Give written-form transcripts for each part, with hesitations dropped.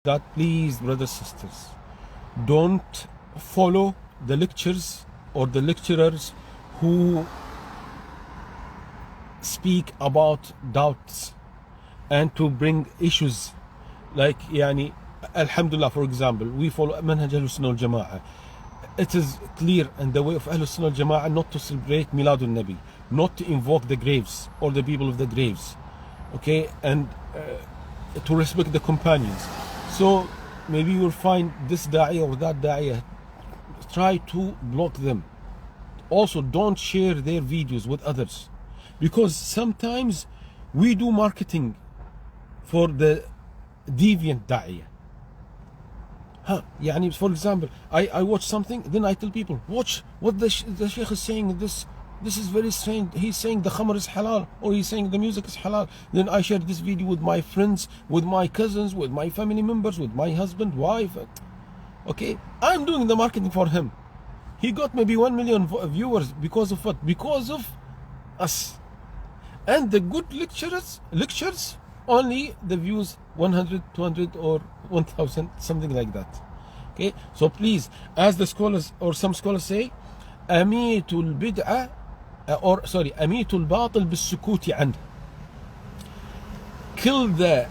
God, please, brothers sisters, don't follow the lectures or the lecturers who speak about doubts and to bring issues like alhamdulillah, for example, we follow manhaj Ahl-Sunnah wal-Jama'ah. It is clear in the way of Ahl-Sunnah wal-Jama'ah not to celebrate Miladun Nabi, not to invoke the graves or the people of the graves, okay, and to respect the companions. So maybe you'll find this daa'iyah or that daa'iyah, try to block them. Also, don't share their videos with others, because sometimes we do marketing for the deviant daa'iyah. For example, I watch something, then I tell people, watch what the Shaykh is saying, this is very strange. He's saying the khamr is halal, or he's saying the music is halal. Then I share this video with my friends, with my cousins, with my family members, with my husband, wife. Okay, I'm doing the marketing for him. He got maybe 1 million viewers because of what? Because of us. And the good lectures, only the views 100, 200 or 1000, something like that. Okay, so please, as the scholars or some scholars say, amitul bid'ah, amitul batil bis-sukuti anhu. Kill the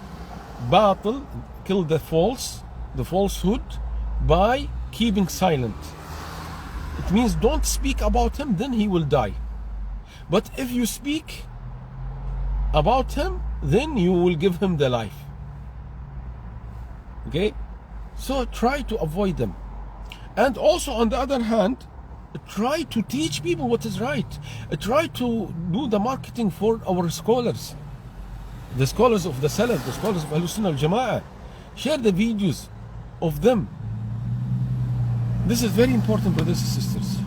batil, kill the falsehood by keeping silent. It means don't speak about him, then he will die. But if you speak about him, then you will give him the life. Okay, so try to avoid them. And also, on the other hand, try to teach people what is right. Try to do the marketing for our scholars, the scholars of the Salaf, the scholars of Ahl-Sunnah wal-Jama'ah. Share the videos of them. This is very important, brothers and sisters.